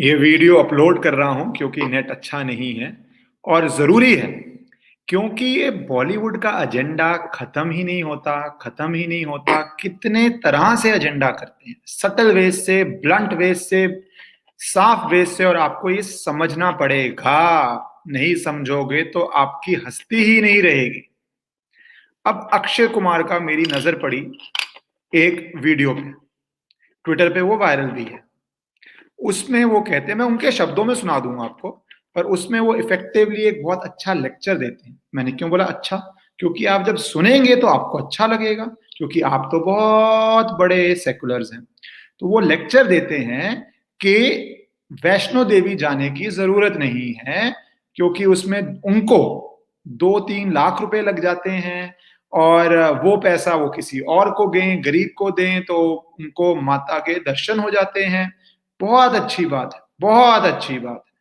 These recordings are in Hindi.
ये वीडियो अपलोड कर रहा हूं क्योंकि नेट अच्छा नहीं है और जरूरी है, क्योंकि ये बॉलीवुड का एजेंडा खत्म ही नहीं होता। कितने तरह से एजेंडा करते हैं, सटल वे से, ब्लंट वे से, साफ वे से, और आपको ये समझना पड़ेगा। नहीं समझोगे तो आपकी हस्ती ही नहीं रहेगी। अब अक्षय कुमार का मेरी नजर पड़ी एक वीडियो पे, ट्विटर पे वो वायरल भी है। उसमें वो कहते हैं, मैं उनके शब्दों में सुना दूंगा आपको, पर उसमें वो इफेक्टिवली एक बहुत अच्छा लेक्चर देते हैं। मैंने क्यों बोला अच्छा? क्योंकि आप जब सुनेंगे तो आपको अच्छा लगेगा, क्योंकि आप तो बहुत बड़े सेकुलर्स हैं। तो वो लेक्चर देते हैं कि वैष्णो देवी जाने की जरूरत नहीं है, क्योंकि उसमें उनको 2-3 लाख रुपए लग जाते हैं, और वो पैसा वो किसी और को दें, गरीब को दें, तो उनको माता के दर्शन हो जाते हैं। बहुत अच्छी बात है, बहुत अच्छी बात है।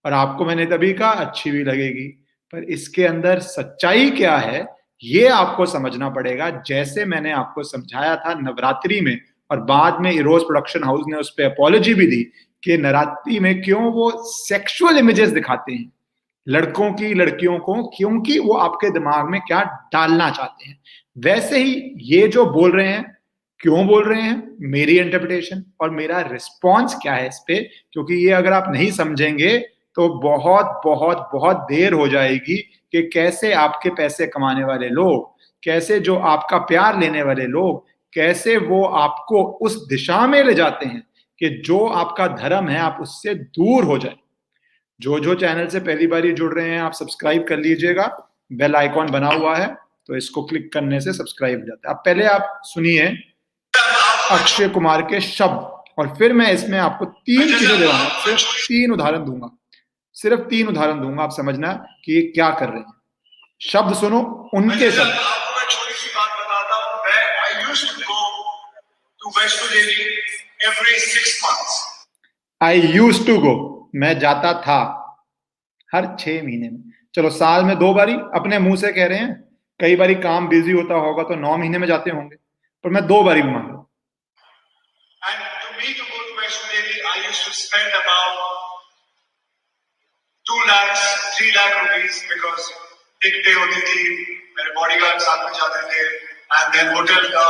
और आपको मैंने तभी कहा अच्छी भी लगेगी, पर इसके अंदर सच्चाई क्या है ये आपको समझना पड़ेगा। जैसे मैंने आपको समझाया था नवरात्रि में, और बाद में इरोज प्रोडक्शन हाउस ने उस पर अपॉलॉजी भी दी कि नवरात्रि में क्यों वो सेक्सुअल इमेजेस दिखाते हैं लड़कों की लड़कियों को, क्योंकि वो आपके दिमाग में क्या डालना चाहते हैं। वैसे ही ये जो बोल रहे हैं, क्यों बोल रहे हैं, मेरी इंटरप्रिटेशन और मेरा रिस्पॉन्स क्या है इस पे, क्योंकि ये अगर आप नहीं समझेंगे तो बहुत बहुत बहुत देर हो जाएगी कि कैसे आपके पैसे कमाने वाले लोग, कैसे जो आपका प्यार लेने वाले लोग, कैसे वो आपको उस दिशा में ले जाते हैं कि जो आपका धर्म है आप उससे दूर हो जाए। जो चैनल से पहली बार जुड़ रहे हैं आप सब्सक्राइब कर लीजिएगा, बेल आइकॉन बना हुआ है तो इसको क्लिक करने से सब्सक्राइब हो जाता है। अब पहले आप सुनिए अक्षय कुमार के शब्द, और फिर मैं इसमें आपको 3 चीजें दे रहा हूं, सिर्फ 3 उदाहरण दूंगा, आप समझना कि ये क्या कर रहे हैं। शब्द सुनो, उनके शब्द। आपको मैं छोटी सी बात बताता हूं, मैं I used to go to Vaishno Devi every 6 months. I used to go, मैं जाता था हर 6 महीने में। चलो साल में 2 बारी, अपने मुंह से कह रहे हैं, कई बारी काम बिजी होता होगा तो 9 महीने में जाते होंगे, पर मैं 2 बारी भी मान लो। And to me to go to Vaishno Devi, I used to spend about 2 lakhs, 3 lakh rupees because टिकटें होती थी, मेरे बॉडीगार्ड साथ में जाते थे, एंड देन होटल का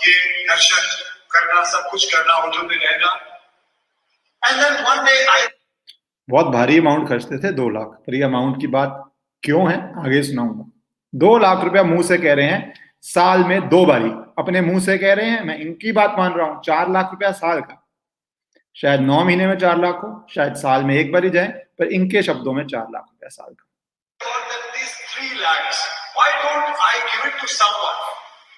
ये दर्शन करना, सब कुछ करना, होटल में रहना, and then one day I, बहुत भारी अमाउंट खर्चते थे 2 लाख, पर ये अमाउंट की बात क्यों है आगे सुनाऊंगा। 2 लाख रुपया मुंह से कह रहे हैं, साल में 2 बारी अपने मुंह से कह रहे हैं, मैं इनकी बात मान रहा हूं। 4 लाख रुपया साल का, शायद 9 महीने में 4 लाख हो, शायद साल में 1 बारी जाए, पर इनके शब्दों में 4 लाख रुपया साल का।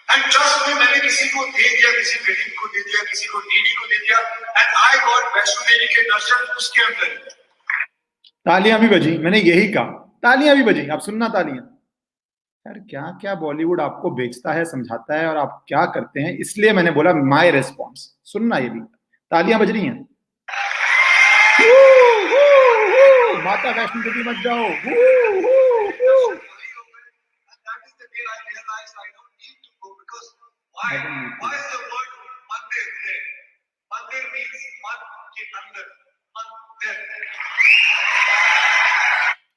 And trust me, मैंने किसी को दे दिया, किसी गरीब को दे दिया, किसी को नीडी को दे दिया, and I got Vaishno Devi के दर्शन उसके अंदर। तालियां भी बजी, मैंने यही कहा, तालियां भी बजी, आप सुनना तालियां। यार क्या क्या बॉलीवुड आपको बेचता है, समझाता है, और आप क्या करते हैं, इसलिए मैंने बोला माय रिस्पॉन्स सुनना। ये भी तालियां बज रही हैं, माता वैष्णो देवी मत जाओ।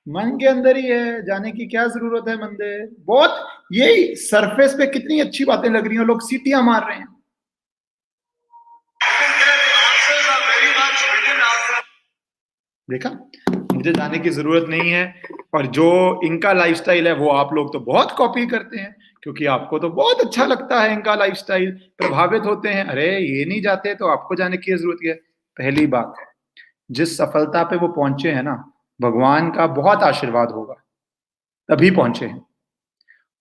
मन के अंदर ही है, जाने की क्या जरूरत है मंदिर। बहुत यही सरफेस पे कितनी अच्छी बातें लग रही हैं, लोग सीटियां मार रहे हैं। देखा, मुझे जाने की जरूरत नहीं है, और जो इनका लाइफस्टाइल है वो आप लोग तो बहुत कॉपी करते हैं, क्योंकि आपको तो बहुत अच्छा लगता है इनका लाइफस्टाइल, प्रभावित होते हैं। अरे ये नहीं जाते तो आपको जाने की जरूरत है। पहली बात, जिस सफलता पे वो पहुंचे हैं ना, भगवान का बहुत आशीर्वाद होगा तभी पहुंचे हैं।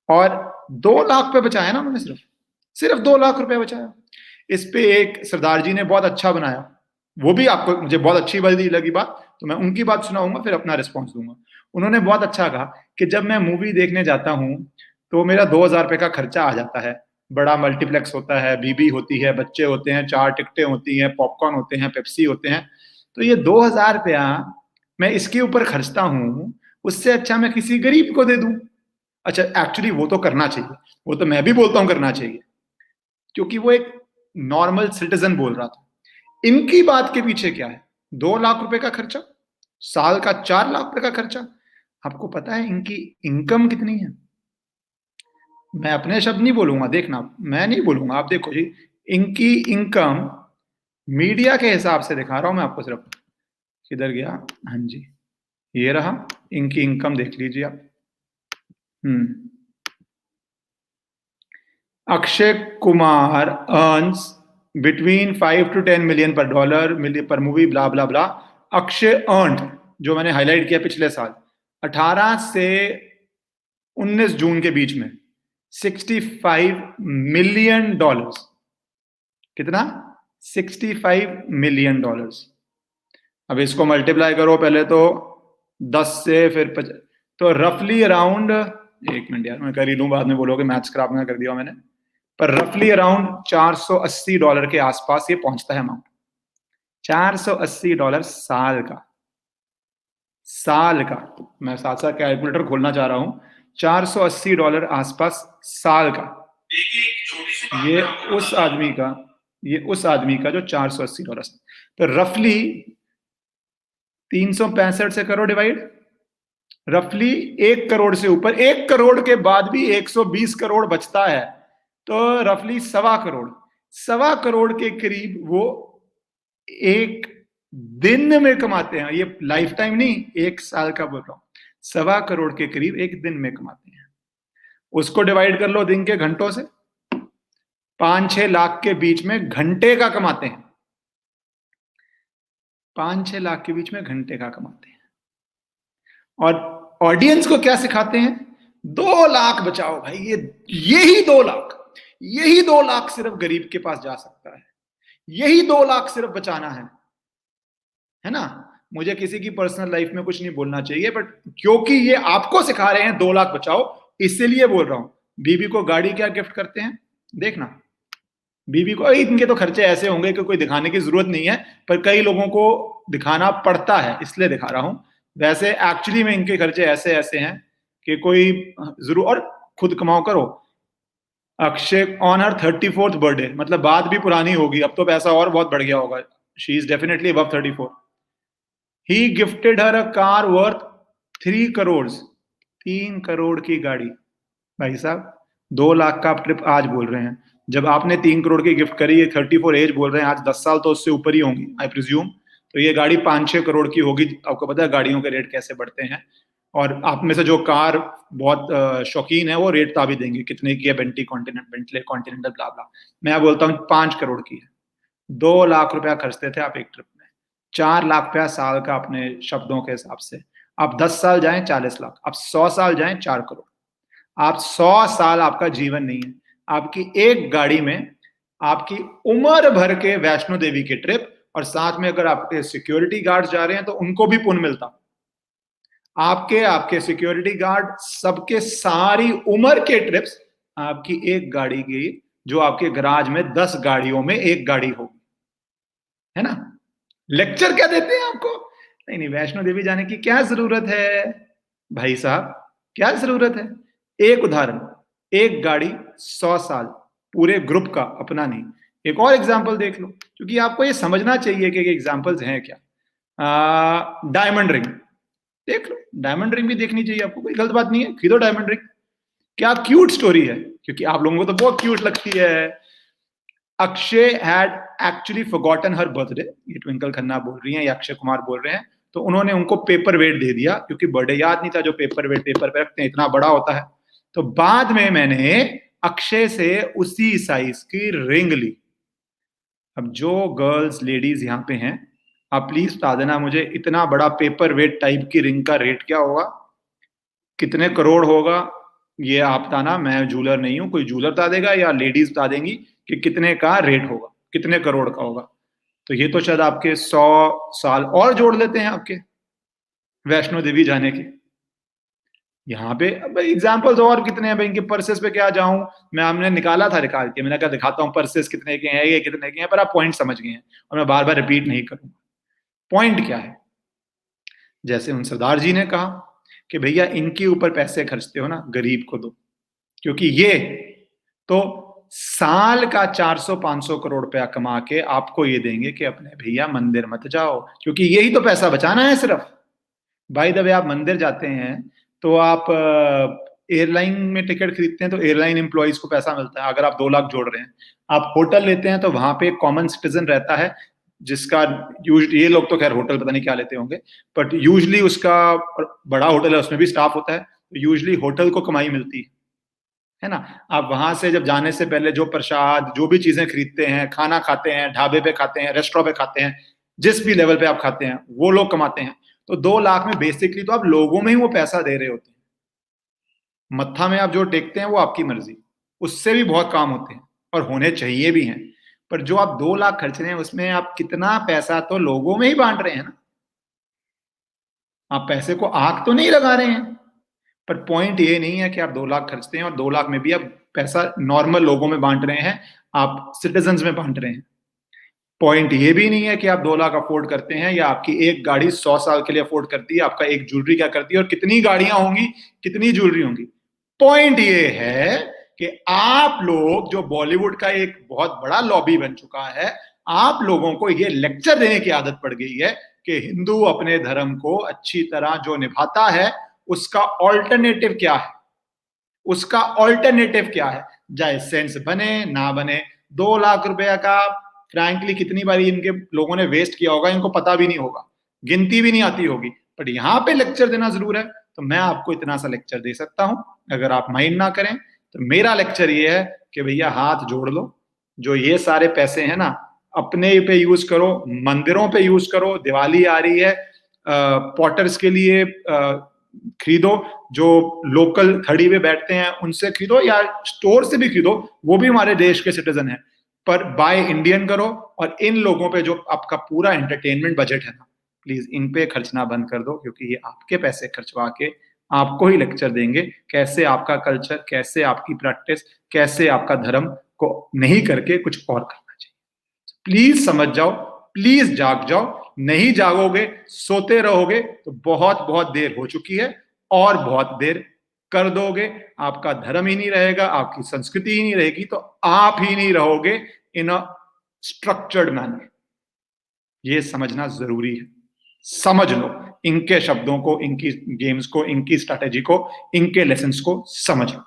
और 2 लाख पे बचाया ना उन्होंने, सिर्फ 2 लाख रुपए बचाया। इस पे एक सरदार जी ने बहुत अच्छा बनाया, वो भी आपको, मुझे बहुत अच्छी लगी बात, तो मैं उनकी बात सुनाऊंगा फिर अपना रिस्पॉन्स दूंगा। उन्होंने बहुत अच्छा कहा कि जब मैं मूवी देखने जाता हूं तो मेरा 2,000 रुपए का खर्चा आ जाता है। बड़ा मल्टीप्लेक्स होता है, बीबी होती है, बच्चे होते हैं, 4 टिकटें होती हैं, पॉपकॉर्न होते हैं, पेप्सी होते हैं, तो ये 2,000 रुपया मैं इसके ऊपर खर्चता हूं, उससे अच्छा मैं किसी गरीब को दे दूं। अच्छा, एक्चुअली वो तो करना चाहिए, वो तो मैं भी बोलता हूं करना चाहिए, क्योंकि वो एक नॉर्मल सिटीजन बोल रहा था। इनकी बात के पीछे क्या है, 2 लाख रुपए का खर्चा, साल का 4 लाख रुपए का खर्चा। आपको पता है इनकी इनकम कितनी है? मैं अपने शब्द नहीं बोलूंगा, देखना, मैं नहीं बोलूंगा, आप देखो जी। इनकी इनकम मीडिया के हिसाब से दिखा रहा हूं मैं आपको सिर्फ। किधर गया? हाँ जी, ये रहा, इनकी इनकम देख लीजिए आप। Akshay Kumar earns between 5 to 10 million पर डॉलर पर मूवी, ब्ला ब्ला ब्ला। अक्षय अर्न, जो मैंने हाईलाइट किया पिछले साल, 18 से 19 जून के बीच में $65 million। कितना? $65 million। अब इसको मल्टीप्लाई करो पहले तो 10 से, फिर तो रफली अराउंड, एक मिनट यार मैं कर ही लूं, बाद में बोलोगे मैथ्स खराब ना कर दिया मैंने, पर रफली अराउंड $480 के आसपास ये पहुंचता है अमाउंट। $480 साल का, साल का। मैं साथ साथ कैलकुलेटर खोलना चाह रहा हूं। $480 आसपास साल का। ये उस आदमी का, ये उस आदमी का जो $480, तो रफली 365 से करो डिवाइड, रफली 1 करोड़ से ऊपर, 1 करोड़ के बाद भी 120 करोड़ बचता है, तो रफली 1.25 करोड़, 1.25 करोड़ के करीब वो एक दिन में कमाते हैं। ये लाइफ टाइम नहीं, 1 साल का बोल रहा हूं। 1.25 करोड़ के करीब एक दिन में कमाते हैं। उसको डिवाइड कर लो दिन के घंटों से, 5-6 लाख के बीच में घंटे का कमाते हैं। 5-6 लाख के बीच में घंटे का कमाते हैं। और ऑडियंस को क्या सिखाते हैं? 2 लाख बचाओ भाई, यही 2 लाख, यही 2 लाख सिर्फ गरीब के पास जा सकता है, यही 2 लाख सिर्फ बचाना है ना। मुझे किसी की पर्सनल लाइफ में कुछ नहीं बोलना चाहिए, बट क्योंकि ये आपको सिखा रहे हैं 2 लाख बचाओ, इसीलिए बोल रहा हूं। बीबी को गाड़ी क्या गिफ्ट करते हैं? देखना, बीबी को, इनके तो खर्चे ऐसे होंगे कि कोई दिखाने की जरूरत नहीं है, पर कई लोगों को दिखाना पड़ता है, इसलिए दिखा रहा हूं। वैसे एक्चुअली में इनके खर्चे ऐसे ऐसे हैं कि कोई जरूर, और खुद कमाओ करो। Akshay on her 34th birthday, मतलब बात भी पुरानी होगी, अब तो पैसा और बहुत बढ़ गया होगा। She is definitely above 34। He gifted her a car worth 3 crore, 3 crore की गाड़ी। भाई साहब, 2 लाख का आप ट्रिप आज बोल रहे हैं, जब आपने 3 करोड़ की गिफ्ट करी, 34 एज बोल रहे हैं, आज 10 साल तो उससे ऊपर ही होंगी आई प्रिज्यूम। तो ये गाड़ी 5-6 करोड़ की होगी। आपको पता है गाड़ियों के रेट कैसे बढ़ते हैं, और आप में से जो कार बहुत शौकीन है वो रेट ता भी देंगे कितने की है, बेंटली कॉन्टिनेंटल ब्ला ब्ला। मैं बोलता हूँ 5 करोड़ की है। 2 लाख रुपया खर्चते थे आप एक ट्रिप में, 4 लाख रुपया साल का अपने शब्दों के हिसाब से। आप 10 साल जाएं 40 लाख, आप 100 साल जाएं 4 करोड़। आप 100 साल आपका जीवन नहीं है, आपकी एक गाड़ी में आपकी उम्र भर के वैष्णो देवी के ट्रिप, और साथ में अगर आपके सिक्योरिटी गार्ड जा रहे हैं तो उनको भी पुण्य मिलता। आपके सिक्योरिटी गार्ड सबके सारी उम्र के ट्रिप्स आपकी एक गाड़ी की, जो आपके गराज में 10 गाड़ियों में एक गाड़ी होगी, है ना। लेक्चर क्या देते हैं आपको? नहीं नहीं, वैष्णो देवी जाने की क्या जरूरत है भाई साहब, क्या जरूरत है? एक उदाहरण, एक गाड़ी 100 साल, पूरे ग्रुप का, अपना नहीं। एक और एग्जाम्पल देख लो, क्योंकि आपको ये समझना चाहिए कि एग्जाम्पल्स हैं क्या। डायमंड रिंग देख लो, डायमंड रिंग भी देखनी चाहिए आपको, कोई गलत बात नहीं है, खरीदो डायमंड रिंग। क्या क्यूट स्टोरी है, क्योंकि आप लोगों को तो बहुत क्यूट लगती है। Akshay had actually forgotten her birthday, ये ट्विंकल खन्ना बोल रही हैं या अक्षय कुमार बोल रहे हैं, तो उन्होंने उनको पेपर वेट दे दिया, क्योंकि बर्थडे याद नहीं था, जो पेपर वेट पेपर पे रखते हैं इतना बड़ा होता है। तो बाद में मैंने अक्षय से उसी साइज की रिंग ली। अब जो गर्ल्स लेडीज यहाँ पे हैं, आप प्लीज बता देना मुझे, इतना बड़ा पेपर वेट टाइप की रिंग का रेट क्या होगा, कितने करोड़ होगा? ये आप बताना, मैं जूलर नहीं हूं, कोई जूलर बता देगा या लेडीज बता देंगी कि कितने का रेट होगा, कितने करोड़ का होगा। तो ये तो शायद आपके 100 साल और जोड़ लेते हैं आपके वैष्णो देवी जाने के। यहाँ पे अब एग्जाम्पल्स और कितने हैं भाई, इनके पर्सेस पे क्या जाऊं मैं, हमने निकाला था, निकाल के मैंने कहा दिखाता हूं पर्सेस कितने के हैं, ये कितने के हैं, पर आप पॉइंट समझ गए हैं और मैं बार बार रिपीट नहीं करूंगा। पॉइंट क्या है? जैसे उन सरदार जी ने कहा कि भैया इनके ऊपर पैसे खर्चते हो ना, गरीब को दो, क्योंकि ये तो साल का 400-500 करोड़ रुपया कमा के आपको ये देंगे कि अपने भैया मंदिर मत जाओ, क्योंकि यही तो पैसा बचाना है सिर्फ। भाई जब आप मंदिर जाते हैं तो आप एयरलाइन में टिकट खरीदते हैं तो एयरलाइन एम्प्लॉइज को पैसा मिलता है, अगर आप 2 लाख जोड़ रहे हैं। आप होटल लेते हैं तो वहां पे एक कॉमन सिटीजन रहता है जिसका ये लोग तो खैर होटल पता नहीं क्या लेते होंगे, बट यूजली उसका बड़ा होटल है उसमें भी स्टाफ होता है, तो यूजली होटल को कमाई मिलती है ना। आप वहां से जब जाने से पहले जो प्रसाद जो भी चीजें खरीदते हैं, खाना खाते हैं, ढाबे पे खाते हैं, रेस्टोरेंट पे खाते हैं, जिस भी लेवल पे आप खाते हैं वो लोग कमाते हैं। तो 2 लाख में बेसिकली तो आप लोगों में ही वो पैसा दे रहे होते हैं। मत्था में आप जो टेकते हैं वो आपकी मर्जी, उससे भी बहुत काम होते हैं और होने चाहिए भी हैं। पर जो आप 2 लाख खर्च रहे हैं उसमें आप कितना पैसा तो लोगों में ही बांट रहे हैं ना। आप पैसे को आग तो नहीं लगा रहे हैं। पर पॉइंट ये नहीं है कि आप 2 लाख खर्चते हैं और 2 लाख में भी आप पैसा नॉर्मल लोगों में बांट रहे हैं, आप सिटीजन में बांट रहे हैं। पॉइंट ये भी नहीं है कि आप 2 लाख अफोर्ड करते हैं या आपकी एक गाड़ी 100 साल के लिए अफोर्ड करती है, आपका एक ज्वेलरी क्या करती है और कितनी गाड़ियां होंगी, कितनी ज्वेलरी होंगी। पॉइंट ये है कि आप लोग जो बॉलीवुड का एक बहुत बड़ा लॉबी बन चुका है, आप लोगों को ये लेक्चर देने की आदत पड़ गई है कि हिंदू अपने धर्म को अच्छी तरह जो निभाता है उसका ऑल्टरनेटिव क्या है, उसका ऑल्टरनेटिव क्या है, चाहे सेंस बने ना बने। 2 लाख रुपया का फ्रैंकली कितनी बारी इनके लोगों ने वेस्ट किया होगा, इनको पता भी नहीं होगा, गिनती भी नहीं आती होगी, बट यहां पे लेक्चर देना जरूर है। तो मैं आपको इतना सा लेक्चर दे सकता हूं, अगर आप माइंड ना करें तो मेरा लेक्चर ये है कि भैया हाथ जोड़ लो, जो ये सारे पैसे हैं ना अपने पे यूज करो, मंदिरों पे यूज करो, दिवाली आ रही है, पॉटर्स के लिए खरीदो, जो लोकल थड़ी पे बैठते हैं उनसे खरीदो या स्टोर से भी खरीदो, वो भी हमारे देश के सिटीजन हैं, पर बाय इंडियन करो। और इन लोगों पे जो आपका पूरा एंटरटेनमेंट बजट है ना, प्लीज इन पे खर्चना बंद कर दो, क्योंकि ये आपके पैसे खर्चवा के आपको ही लेक्चर देंगे कैसे आपका कल्चर, कैसे आपकी प्रैक्टिस, कैसे आपका धर्म को नहीं करके कुछ और करना चाहिए। प्लीज समझ जाओ, प्लीज जाग जाओ। नहीं जागोगे, सोते रहोगे तो बहुत बहुत देर हो चुकी है और बहुत देर कर दोगे। आपका धर्म ही नहीं रहेगा, आपकी संस्कृति ही नहीं रहेगी, तो आप ही नहीं रहोगे इन अ स्ट्रक्चर्ड मैनर। ये समझना जरूरी है। समझ लो इनके शब्दों को, इनकी गेम्स को, इनकी स्ट्रैटेजी को, इनके लेसन्स को समझ लो।